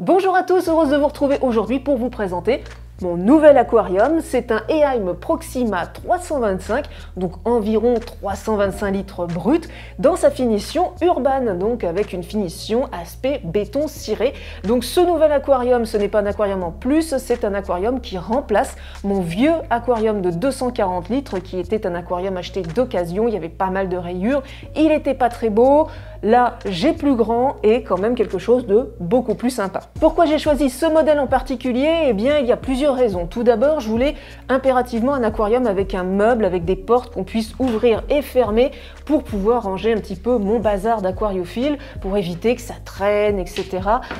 Bonjour à tous, heureuse de vous retrouver aujourd'hui pour vous présenter mon nouvel aquarium. C'est un Eheim Proxima 325, donc environ 325 litres brut, dans sa finition urbaine, donc avec une finition aspect béton ciré. Donc ce nouvel aquarium, ce n'est pas un aquarium en plus, c'est un aquarium qui remplace mon vieux aquarium de 240 litres, qui était un aquarium acheté d'occasion. Il y avait pas mal de rayures, il n'était pas très beau. Là, j'ai plus grand et quand même quelque chose de beaucoup plus sympa. Pourquoi j'ai choisi ce modèle en particulier? Eh bien, il y a plusieurs raisons. Tout d'abord, je voulais impérativement un aquarium avec un meuble, avec des portes qu'on puisse ouvrir et fermer pour pouvoir ranger un petit peu mon bazar d'aquariophile, pour éviter que ça traîne, etc.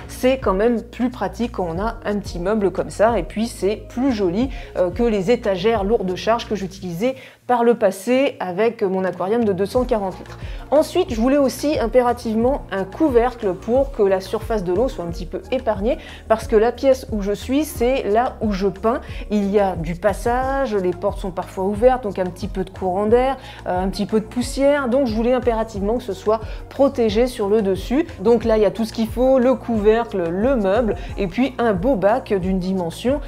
C'est quand même plus pratique quand on a un petit meuble comme ça, et puis c'est plus joli que les étagères lourdes de charge que j'utilisais par le passé avec mon aquarium de 240 litres. Ensuite, je voulais aussi impérativement un couvercle pour que la surface de l'eau soit un petit peu épargnée, parce que la pièce où je suis, c'est là où je peins. Il y a du passage, les portes sont parfois ouvertes, donc un petit peu de courant d'air, un petit peu de poussière, donc je voulais impérativement que ce soit protégé sur le dessus. Donc là, il y a tout ce qu'il faut, le couvercle, le meuble, et puis un beau bac d'une dimension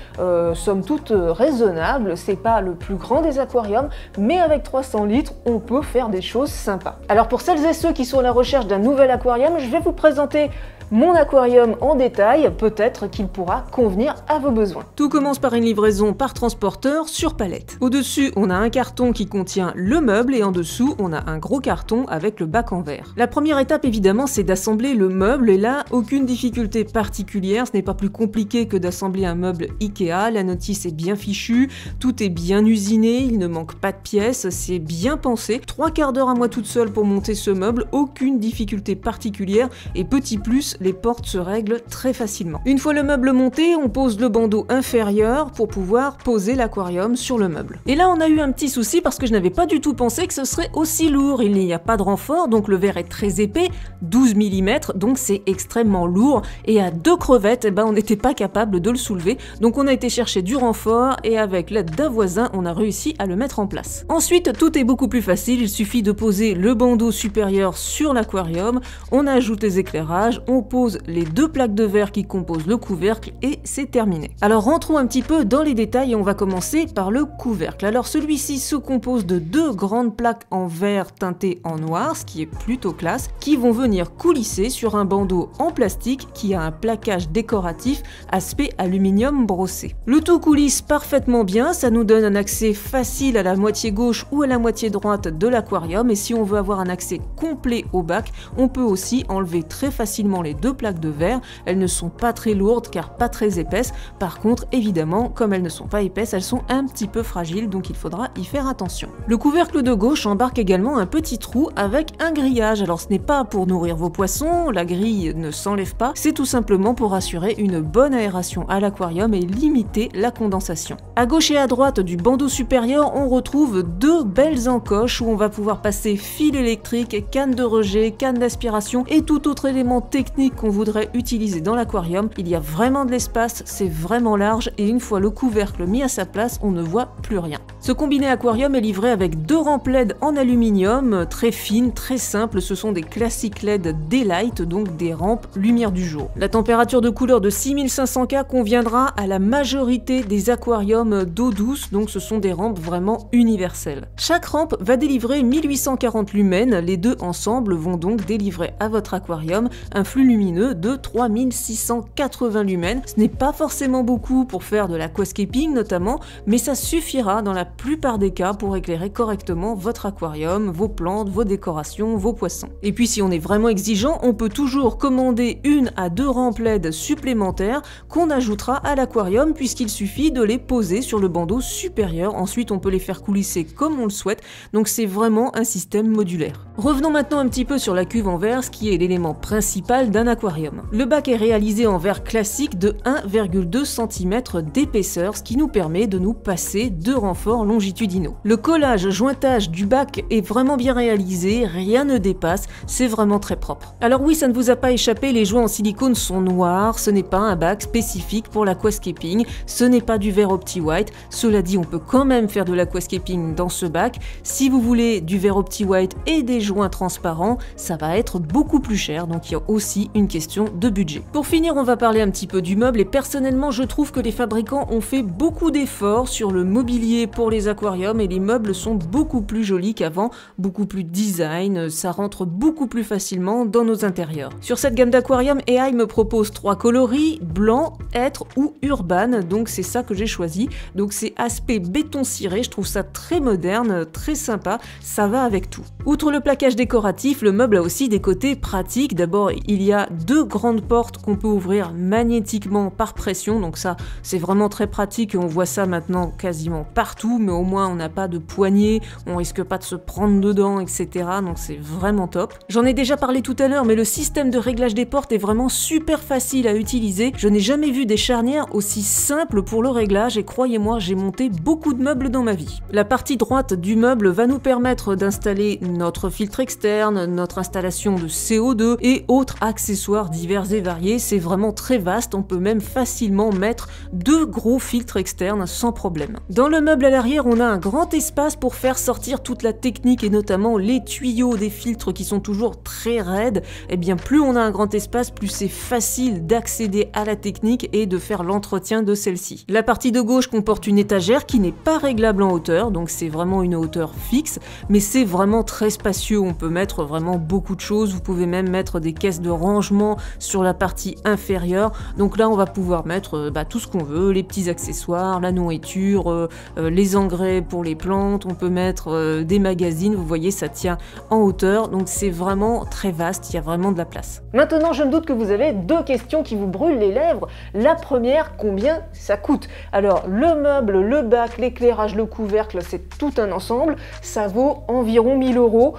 somme toute raisonnable. C'est pas le plus grand des aquariums, mais avec 300 litres, on peut faire des choses sympas. Alors pour celles et ceux qui sont à la recherche d'un nouvel aquarium, je vais vous présenter mon aquarium en détail, peut-être qu'il pourra convenir à vos besoins. Tout commence par une livraison par transporteur sur palette. Au-dessus, on a un carton qui contient le meuble et en dessous, on a un gros carton avec le bac en verre. La première étape, évidemment, c'est d'assembler le meuble et là, aucune difficulté particulière. Ce n'est pas plus compliqué que d'assembler un meuble Ikea. La notice est bien fichue, tout est bien usiné, il ne manque pas de pièces, c'est bien pensé. 3/4 d'heure à moi toute seule pour monter ce meuble, aucune difficulté particulière et petit plus, les portes se règlent très facilement. Une fois le meuble monté, on pose le bandeau inférieur pour pouvoir poser l'aquarium sur le meuble. Et là, on a eu un petit souci parce que je n'avais pas du tout pensé que ce serait aussi lourd. Il n'y a pas de renfort, donc le verre est très épais, 12 mm, donc c'est extrêmement lourd. Et à 2 crevettes, on n'était pas capable de le soulever. Donc on a été chercher du renfort et avec l'aide d'un voisin, on a réussi à le mettre en place. Ensuite, tout est beaucoup plus facile. Il suffit de poser le bandeau supérieur sur l'aquarium, on ajoute les éclairages, on pose les 2 plaques de verre qui composent le couvercle et c'est terminé. Alors rentrons un petit peu dans les détails et on va commencer par le couvercle. Alors celui-ci se compose de 2 grandes plaques en verre teintées en noir, ce qui est plutôt classe, qui vont venir coulisser sur un bandeau en plastique qui a un plaquage décoratif aspect aluminium brossé. Le tout coulisse parfaitement bien, ça nous donne un accès facile à la moitié gauche ou à la moitié droite de l'aquarium, et si on veut avoir un accès complet au bac, on peut aussi enlever très facilement les 2 plaques de verre. Elles ne sont pas très lourdes car pas très épaisses. Par contre, évidemment, comme elles ne sont pas épaisses, elles sont un petit peu fragiles, donc il faudra y faire attention. Le couvercle de gauche embarque également un petit trou avec un grillage. Alors ce n'est pas pour nourrir vos poissons, la grille ne s'enlève pas, c'est tout simplement pour assurer une bonne aération à l'aquarium et limiter la condensation. À gauche et à droite du bandeau supérieur, on retrouve 2 belles encoches où on va pouvoir passer fil électrique, canne de rejet, canne d'aspiration et tout autre élément technique qu'on voudrait utiliser dans l'aquarium. Il y a vraiment de l'espace, c'est vraiment large et une fois le couvercle mis à sa place, on ne voit plus rien. Ce combiné aquarium est livré avec 2 rampes LED en aluminium, très fines, très simples. Ce sont des classiques LED Daylight, donc des rampes lumière du jour. La température de couleur de 6500 K conviendra à la majorité des aquariums d'eau douce, donc ce sont des rampes vraiment universelles. Chaque rampe va délivrer 1840 lumens, les deux ensemble vont donc délivrer à votre aquarium un flux lumineux de 3680 lumens. Ce n'est pas forcément beaucoup pour faire de l'aquascaping notamment, mais ça suffira dans la plupart des cas pour éclairer correctement votre aquarium, vos plantes, vos décorations, vos poissons. Et puis si on est vraiment exigeant, on peut toujours commander 1 à 2 rampes LED supplémentaires qu'on ajoutera à l'aquarium puisqu'il suffit de les poser sur le bandeau supérieur. Ensuite on peut les faire coulisser comme on le souhaite, donc c'est vraiment un système modulaire. Revenons maintenant un petit peu sur la cuve en verre, ce qui est l'élément principal d'un aquarium. Le bac est réalisé en verre classique de 1,2 cm d'épaisseur, ce qui nous permet de nous passer de renfort bords longitudinaux. Le collage jointage du bac est vraiment bien réalisé, rien ne dépasse, c'est vraiment très propre. Alors oui, ça ne vous a pas échappé, les joints en silicone sont noirs, ce n'est pas un bac spécifique pour l'aquascaping, ce n'est pas du verre OptiWhite. Cela dit, on peut quand même faire de l'aquascaping dans ce bac. Si vous voulez du verre OptiWhite et des joints transparents, ça va être beaucoup plus cher, donc il y a aussi une question de budget. Pour finir, on va parler un petit peu du meuble et personnellement, je trouve que les fabricants ont fait beaucoup d'efforts sur le mobilier pour les aquariums et les meubles sont beaucoup plus jolis qu'avant, beaucoup plus design, ça rentre beaucoup plus facilement dans nos intérieurs. Sur cette gamme d'aquarium, AI me propose 3 coloris, blanc, hêtre ou urban, donc c'est ça que j'ai choisi. Donc c'est aspect béton ciré, je trouve ça très moderne, très sympa, ça va avec tout. Outre le plaquage décoratif, le meuble a aussi des côtés pratiques. D'abord, il y a 2 grandes portes qu'on peut ouvrir magnétiquement par pression, donc ça c'est vraiment très pratique et on voit ça maintenant quasiment partout, mais au moins on n'a pas de poignée, on risque pas de se prendre dedans, etc. Donc c'est vraiment top. J'en ai déjà parlé tout à l'heure, mais le système de réglage des portes est vraiment super facile à utiliser. Je n'ai jamais vu des charnières aussi simples pour le réglage et croyez-moi, j'ai monté beaucoup de meubles dans ma vie. La partie droite du meuble va nous permettre d'installer notre filtre externe, notre installation de CO2 et autres accessoires divers et variés. C'est vraiment très vaste, on peut même facilement mettre 2 gros filtres externes sans problème. Dans le meuble à l'arrière, on a un grand espace pour faire sortir toute la technique et notamment les tuyaux des filtres qui sont toujours très raides. Et bien plus on a un grand espace, plus c'est facile d'accéder à la technique et de faire l'entretien de celle-ci. La partie de gauche comporte une étagère qui n'est pas réglable en hauteur, donc c'est vraiment une hauteur fixe, mais c'est vraiment très spacieux, on peut mettre vraiment beaucoup de choses, vous pouvez même mettre des caisses de rangement sur la partie inférieure, donc là on va pouvoir mettre tout ce qu'on veut, les petits accessoires, la nourriture, les engrais pour les plantes, on peut mettre des magazines, vous voyez ça tient en hauteur, donc c'est vraiment très vaste, il y a vraiment de la place. Maintenant je me doute que vous avez 2 questions qui vous brûlent les lèvres. La première, combien ça coûte? Alors le meuble, le bac, l'éclairage, le couvercle, c'est tout un ensemble, ça vaut environ 1000 €.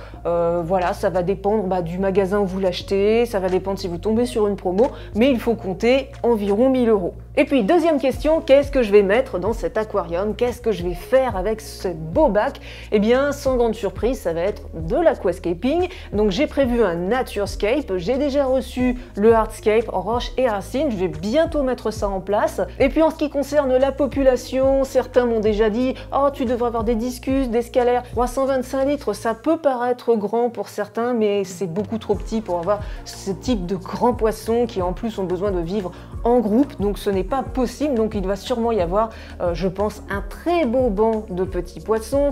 Voilà, ça va dépendre du magasin où vous l'achetez, ça va dépendre si vous tombez sur une promo, mais il faut compter environ 1000 €. Et puis deuxième question, qu'est-ce que je vais mettre dans cet aquarium? Qu'est-ce que je vais faire avec ce beau bac? Eh bien, sans grande surprise, ça va être de l'aquascaping. Donc j'ai prévu un naturescape, j'ai déjà reçu le hardscape, roche et racines, je vais bientôt mettre ça en place. Et puis en ce qui concerne la population, certains m'ont déjà dit « Oh, tu devrais avoir des discus, des scalaires, 325 litres, ça peut paraître grand pour certains, mais c'est beaucoup trop petit pour avoir ce type de grands poissons qui en plus ont besoin de vivre en groupe, donc ce n'est pas possible, donc il va sûrement y avoir, je pense, un très beau banc de petits poissons,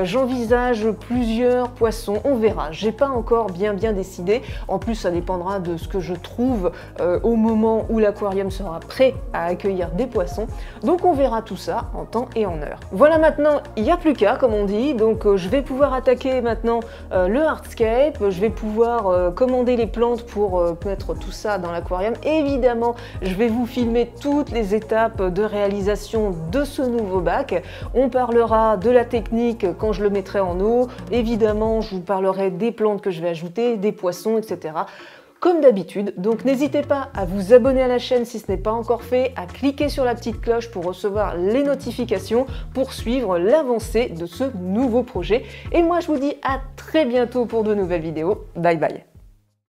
j'envisage plusieurs poissons, on verra, j'ai pas encore bien décidé, en plus ça dépendra de ce que je trouve au moment où l'aquarium sera prêt à accueillir des poissons, donc on verra tout ça en temps et en heure. Voilà, maintenant il n'y a plus qu'à, comme on dit, donc je vais pouvoir attaquer maintenant le hardscape, je vais pouvoir commander les plantes pour mettre tout ça dans l'aquarium. Évidemment, je vais vous filmer toutes les étapes de réalisation de ce nouveau bac. On parlera de la technique quand je le mettrai en eau. Évidemment, je vous parlerai des plantes que je vais ajouter, des poissons, etc. Comme d'habitude, donc n'hésitez pas à vous abonner à la chaîne si ce n'est pas encore fait, à cliquer sur la petite cloche pour recevoir les notifications, pour suivre l'avancée de ce nouveau projet. Et moi je vous dis à très bientôt pour de nouvelles vidéos. Bye bye.